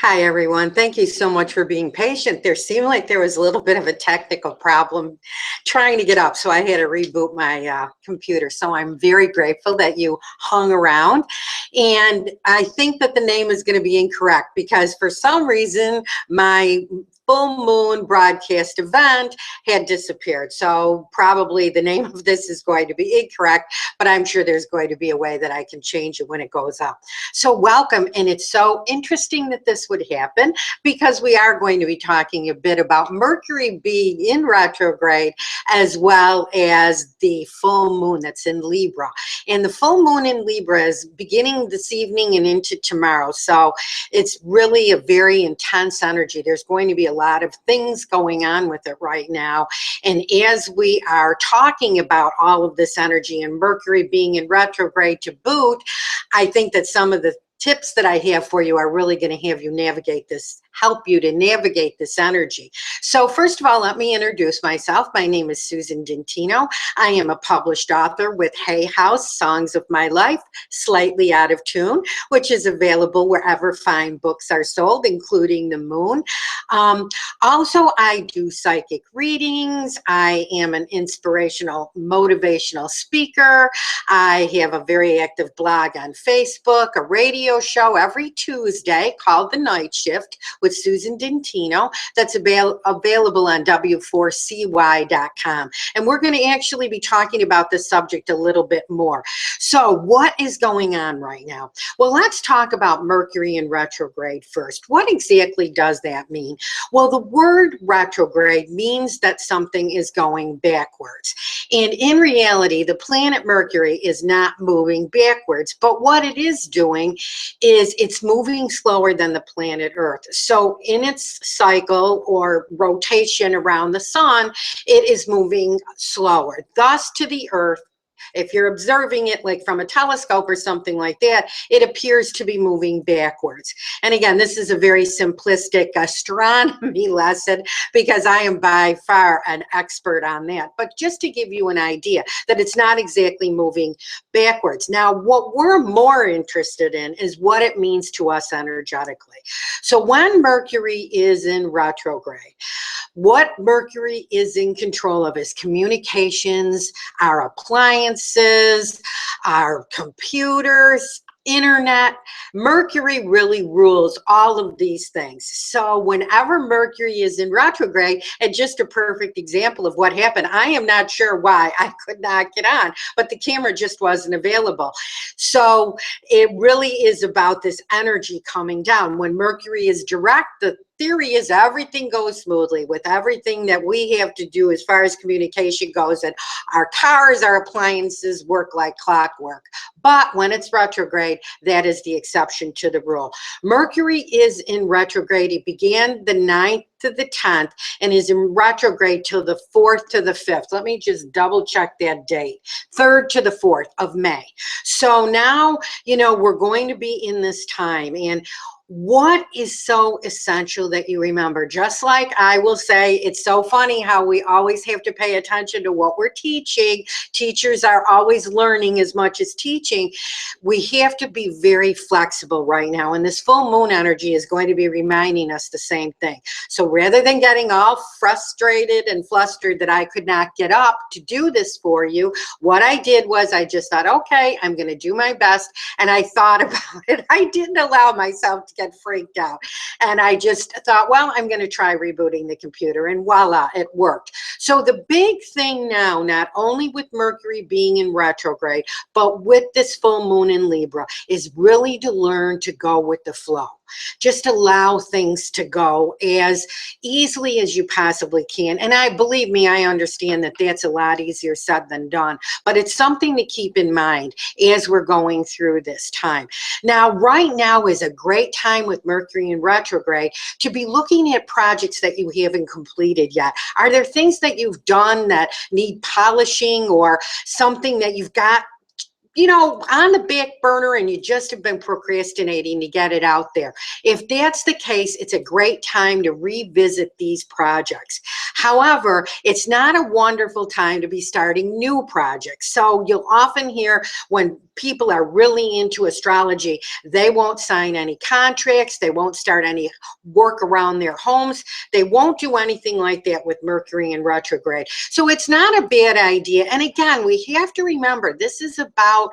Hi, everyone. Thank you so much for being patient. There seemed like there was a little bit of a technical problem trying to get up, so I had to reboot my computer. So I'm very grateful that you hung around. And I think that the name is going to be incorrect because for some reason, my full moon broadcast event had disappeared. So probably the name of this is going to be incorrect, but I'm sure there's going to be a way that I can change it when it goes up. So welcome. And it's so interesting that this would happen because we are going to be talking a bit about Mercury being in retrograde as well as the full moon that's in Libra. And the full moon in Libra is beginning this evening and into tomorrow. So it's really a very intense energy. There's going to be a lot of things going on with it right now. And as we are talking about all of this energy and Mercury being in retrograde to boot, I think that some of the tips that I have for you are really going to have you navigate this, help you to navigate this energy. So first of all, let me introduce myself. My name is Susan Dintino. I am a published author with Hay House, Songs of My Life, Slightly Out of Tune, which is available wherever fine books are sold, including The Moon. Also, I do psychic readings. I am an inspirational, motivational speaker. I have a very active blog on Facebook, a radio show every Tuesday called The Night Shift with Susan Dintino that's available on W4CY.com. And we're going to actually be talking about this subject a little bit more. So what is going on right now? Well, let's talk about Mercury in retrograde first. What exactly does that mean? Well, the word retrograde means that something is going backwards. And in reality, the planet Mercury is not moving backwards, but what it is doing is it's moving slower than the planet Earth. So in its cycle or rotation around the sun, it is moving slower. Thus, to the Earth, if you're observing it like from a telescope or something like that, it appears to be moving backwards. And again, this is a very simplistic astronomy lesson because I am by far an expert on that. But just to give you an idea that it's not exactly moving backwards. Now, what we're more interested in is what it means to us energetically. So when Mercury is in retrograde, what Mercury is in control of is communications, our appliances, our computers, internet. Mercury really rules all of these things. So whenever Mercury is in retrograde, and just a perfect example of what happened, I am not sure why I could not get on, but the camera just wasn't available. So it really is about this energy coming down. When Mercury is direct, the theory is everything goes smoothly with everything that we have to do as far as communication goes, and our cars, our appliances work like clockwork. But when it's retrograde, that is the exception to the rule. Mercury is in retrograde. It began the 9th to the 10th and is in retrograde till the 4th to the 5th. Let me just double check that date. 3rd to the 4th of May. So now, you know, we're going to be in this time, and what is so essential that you remember? Just like I will say, it's so funny how we always have to pay attention to what we're teaching. Teachers are always learning as much as teaching. We have to be very flexible right now. And this full moon energy is going to be reminding us the same thing. So rather than getting all frustrated and flustered that I could not get up to do this for you, what I did was I just thought, okay, I'm going to do my best. And I thought about it. I didn't allow myself to get freaked out. And I just thought, well, I'm going to try rebooting the computer, and voila, it worked. So the big thing now, not only with Mercury being in retrograde, but with this full moon in Libra, is really to learn to go with the flow. Just allow things to go as easily as you possibly can. And I believe me, I understand that that's a lot easier said than done, but it's something to keep in mind as we're going through this time. Now, right now is a great time with Mercury in retrograde to be looking at projects that you haven't completed yet. Are there things that you've done that need polishing, or something that you've got, you know, on the back burner and you just have been procrastinating to get it out there? If that's the case, it's a great time to revisit these projects. However, it's not a wonderful time to be starting new projects. So you'll often hear when people are really into astrology, they won't sign any contracts, they won't start any work around their homes, they won't do anything like that with Mercury in retrograde. So it's not a bad idea. And again, we have to remember, this is about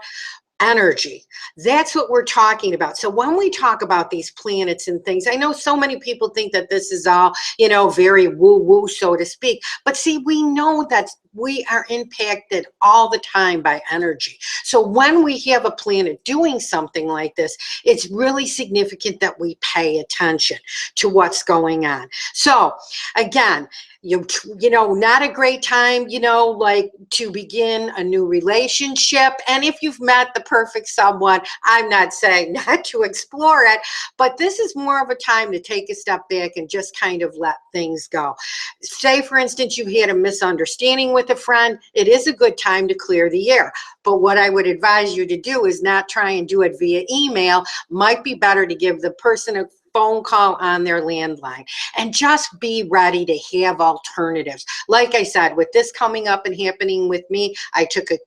energy. That's what we're talking about. So when we talk about these planets and things, I know so many people think that this is all, you know, very woo-woo, so to speak. But see, we know that we are impacted all the time by energy. So when we have a planet doing something like this, it's really significant that we pay attention to what's going on. So again, you know, not a great time, you know, like to begin a new relationship. And if you've met the perfect someone, I'm not saying not to explore it, but this is more of a time to take a step back and just kind of let things go. Say, for instance, you had a misunderstanding with a friend. It is a good time to clear the air. But what I would advise you to do is not try and do it via email. Might be better to give the person a phone call on their landline, and just be ready to have alternatives. Like I said, with this coming up and happening with me, I took a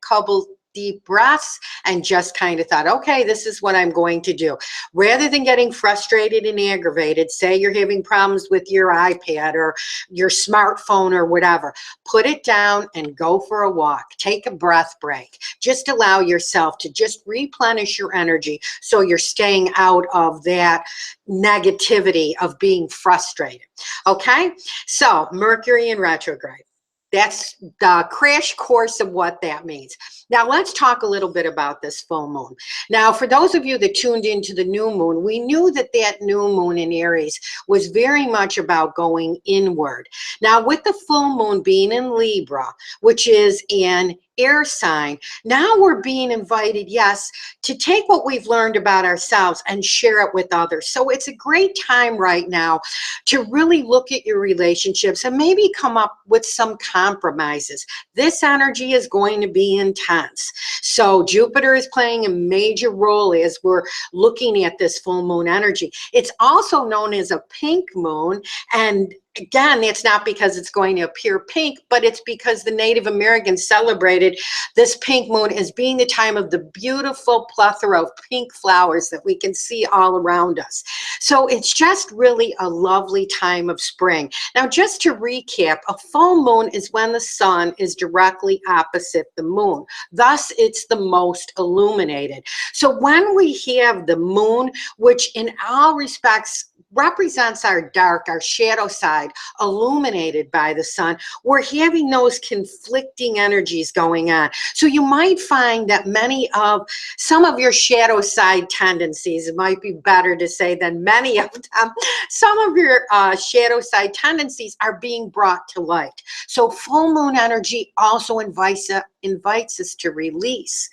couple deep breaths and just kind of thought, okay, this is what I'm going to do. Rather than getting frustrated and aggravated, say you're having problems with your iPad or your smartphone or whatever, put it down and go for a walk. Take a breath break. Just allow yourself to just replenish your energy so you're staying out of that negativity of being frustrated. Okay? So Mercury in retrograde. That's the crash course of what that means. Now let's talk a little bit about this full moon. Now, for those of you that tuned into the new moon, we knew that that new moon in Aries was very much about going inward. Now, with the full moon being in Libra, which is an air sign, now we're being invited, yes, to take what we've learned about ourselves and share it with others. So it's a great time right now to really look at your relationships and maybe come up with some compromises. This energy is going to be intense. So Jupiter is playing a major role as we're looking at this full moon energy. It's also known as a pink moon, and again, it's not because it's going to appear pink, but it's because the Native Americans celebrated this pink moon as being the time of the beautiful plethora of pink flowers that we can see all around us. So it's just really a lovely time of spring. Now, just to recap, a full moon is when the sun is directly opposite the moon. Thus, it's the most illuminated. So when we have the moon, which in all respects represents our dark, our shadow side, illuminated by the sun, we're having those conflicting energies going on. So you might find that some of your shadow side tendencies, it might be better to say than many of them, some of your shadow side tendencies are being brought to light. So full moon energy also invites us to release.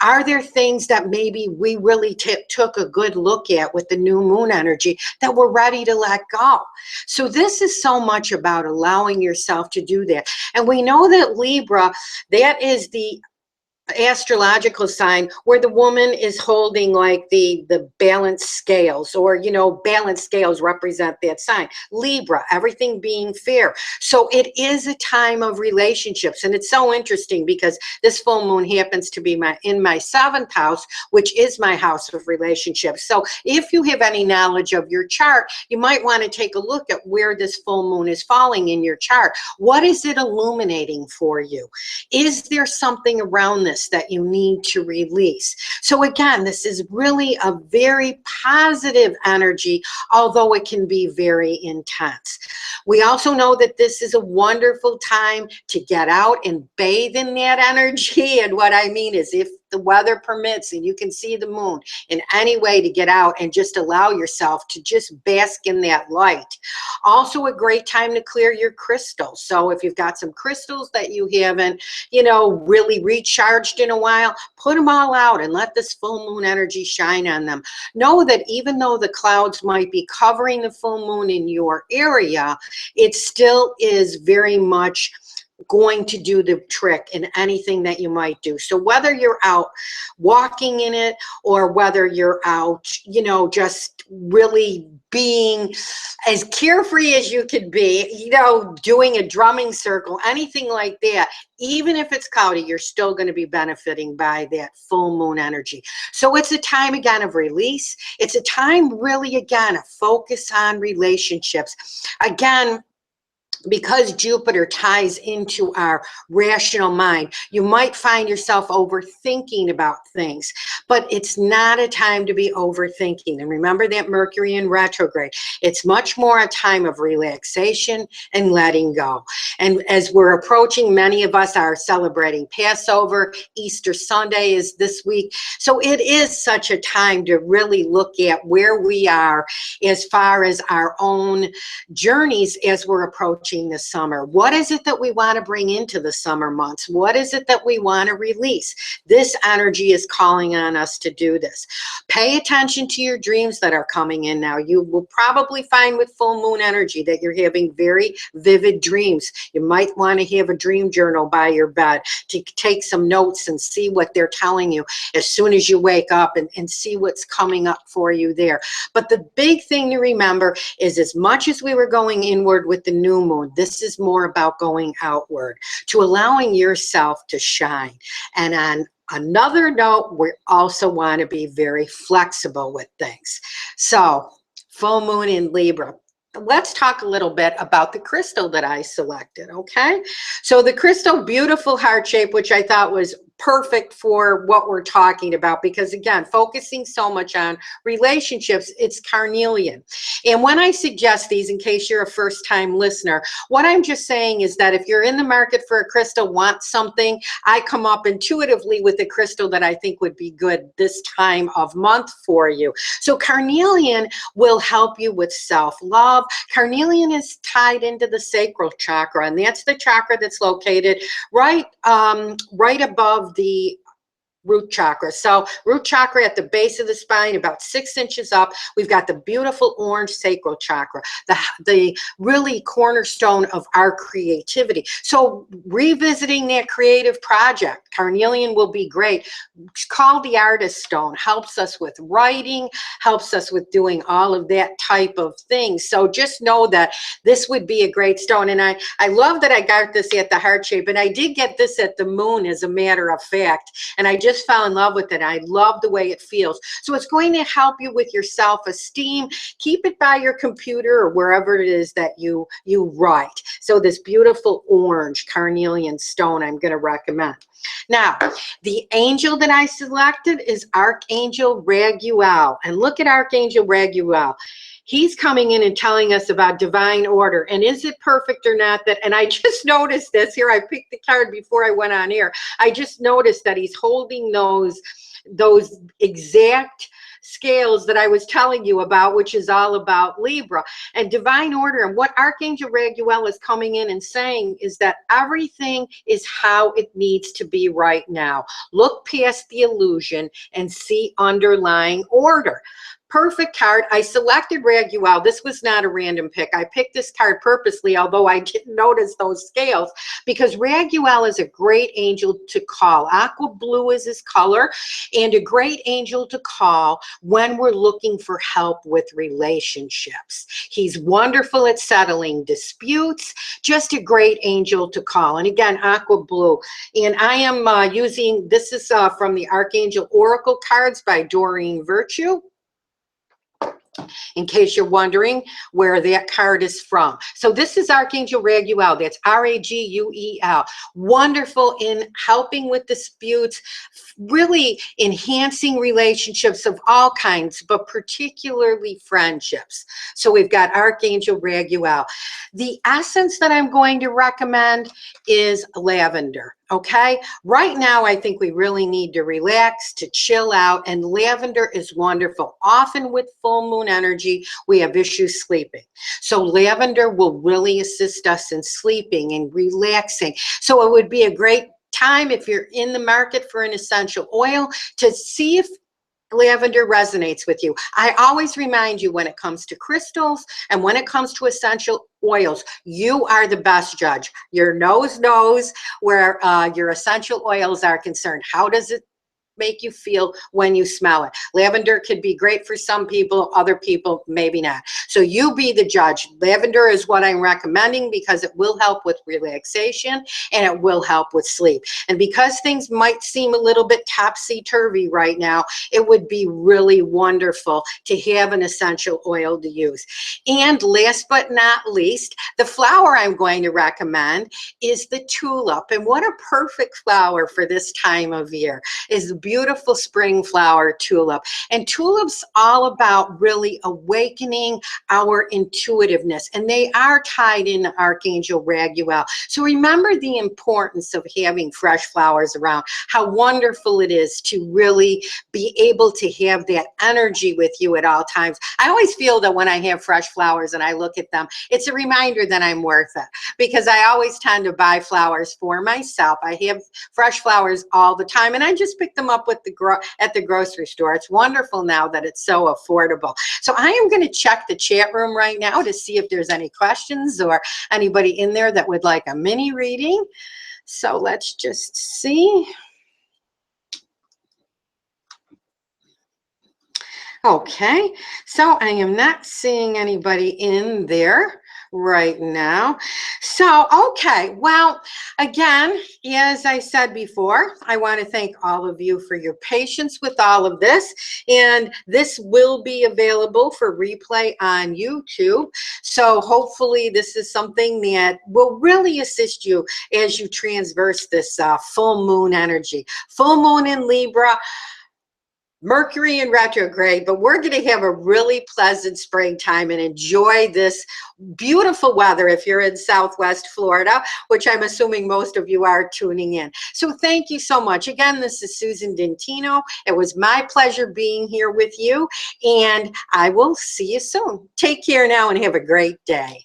Are there things that maybe we really took a good look at with the new moon energy that we're ready to let go? So this is so much about allowing yourself to do that. And we know that Libra, that is the astrological sign where the woman is holding like the balanced scales, or, you know, balanced scales represent that sign. Libra, everything being fair. So it is a time of relationships. And it's so interesting because this full moon happens to be in my 7th house, which is my house of relationships. So if you have any knowledge of your chart, you might want to take a look at where this full moon is falling in your chart. What is it illuminating for you? Is there something around this that you need to release? So again, this is really a very positive energy, although it can be very intense. We also know that this is a wonderful time to get out and bathe in that energy. And what I mean is, if the weather permits and you can see the moon in any way, to get out and just allow yourself to just bask in that light. Also a great time to clear your crystals. So if you've got some crystals that you haven't, you know, really recharged in a while, put them all out and let this full moon energy shine on them. Know that even though the clouds might be covering the full moon in your area, it still is very much going to do the trick in anything that you might do. So whether you're out walking in it, or whether you're out, you know, just really being as carefree as you could be, you know, doing a drumming circle, anything like that. Even if it's cloudy, you're still going to be benefiting by that full moon energy. So it's a time again of release. It's a time really again of focus on relationships. Again, because Jupiter ties into our rational mind, you might find yourself overthinking about things, but it's not a time to be overthinking. And remember that Mercury in retrograde, it's much more a time of relaxation and letting go. And as we're approaching, many of us are celebrating Passover, Easter Sunday is this week. So it is such a time to really look at where we are as far as our own journeys as we're approaching the summer. What is it that we want to bring into the summer months? What is it that we want to release? This energy is calling on us to do this. Pay attention to your dreams that are coming in now. You will probably find with full moon energy that you're having very vivid dreams. You might want to have a dream journal by your bed to take some notes and see what they're telling you as soon as you wake up, and see what's coming up for you there. But the big thing to remember is, as much as we were going inward with the new moon, this is more about going outward, to allowing yourself to shine. And on another note, we also want to be very flexible with things. So full moon in Libra. Let's talk a little bit about the crystal that I selected, okay? So the crystal, beautiful heart shape, which I thought was perfect for what we're talking about, because again, focusing so much on relationships, it's carnelian. And when I suggest these, in case you're a first-time listener, what I'm just saying is that if you're in the market for a crystal, want something, I come up intuitively with a crystal that I think would be good this time of month for you. So carnelian will help you with self-love. Carnelian is tied into the sacral chakra, and that's the chakra that's located right above the root chakra. So root chakra at the base of the spine, about 6 inches up. We've got the beautiful orange sacral chakra, the really cornerstone of our creativity. So revisiting that creative project, carnelian will be great. It's called the artist stone, helps us with writing, helps us with doing all of that type of thing. So just know that this would be a great stone. And I love that I got this at the heart shape, and I did get this at the moon, as a matter of fact. And I just fell in love with it. I love the way it feels. So it's going to help you with your self-esteem. Keep it by your computer or wherever it is that you write. So this beautiful orange carnelian stone I'm going to recommend. Now, the angel that I selected is Archangel Raguel. And look at Archangel Raguel. He's coming in and telling us about divine order. And is it perfect or not? And I just noticed this here. I picked the card before I went on air. I just noticed that he's holding those exact scales that I was telling you about, which is all about Libra and divine order. And what Archangel Raguel is coming in and saying is that everything is how it needs to be right now. Look past the illusion and see underlying order. Perfect card. I selected Raguel. This was not a random pick. I picked this card purposely, although I didn't notice those scales, because Raguel is a great angel to call. Aqua blue is his color, and a great angel to call when we're looking for help with relationships. He's wonderful at settling disputes, just a great angel to call. And again, aqua blue. And I am using, this is from the Archangel Oracle cards by Doreen Virtue, in case you're wondering where that card is from. So this is Archangel Raguel. That's R-A-G-U-E-L. Wonderful in helping with disputes, really enhancing relationships of all kinds, but particularly friendships. So we've got Archangel Raguel. The essence that I'm going to recommend is lavender. Okay, right now I think we really need to relax, to chill out, and lavender is wonderful. Often with full moon energy, we have issues sleeping. So lavender will really assist us in sleeping and relaxing. So it would be a great time, if you're in the market for an essential oil, to see if lavender resonates with you. I always remind you, when it comes to crystals and when it comes to essential oils, you are the best judge. Your nose knows where your essential oils are concerned. How does it make you feel when you smell it. Lavender could be great for some people, other people maybe not. So you be the judge. Lavender is what I'm recommending because it will help with relaxation and it will help with sleep. And because things might seem a little bit topsy-turvy right now, it would be really wonderful to have an essential oil to use. And last but not least, the flower I'm going to recommend is the tulip. And what a perfect flower for this time of year is the beautiful spring flower tulip. And tulips all about really awakening our intuitiveness, and they are tied in Archangel Raguel. So remember the importance of having fresh flowers around, how wonderful it is to really be able to have that energy with you at all times. I always feel that when I have fresh flowers and I look at them, it's a reminder that I'm worth it, because I always tend to buy flowers for myself. I have fresh flowers all the time, and I just pick them up with at the grocery store. It's wonderful now that it's so affordable. So I am going to check the chat room right now to see if there's any questions or anybody in there that would like a mini reading. So let's just see. Okay, so I am not seeing anybody in there right now. So, okay, well, again, as I said before, I want to thank all of you for your patience with all of this. And this will be available for replay on YouTube. So hopefully this is something that will really assist you as you transverse this full moon energy. Full moon in Libra, Mercury in retrograde, but we're going to have a really pleasant springtime and enjoy this beautiful weather if you're in Southwest Florida, which I'm assuming most of you are tuning in. So thank you so much. Again, this is Susan Dintino. It was my pleasure being here with you, and I will see you soon. Take care now and have a great day.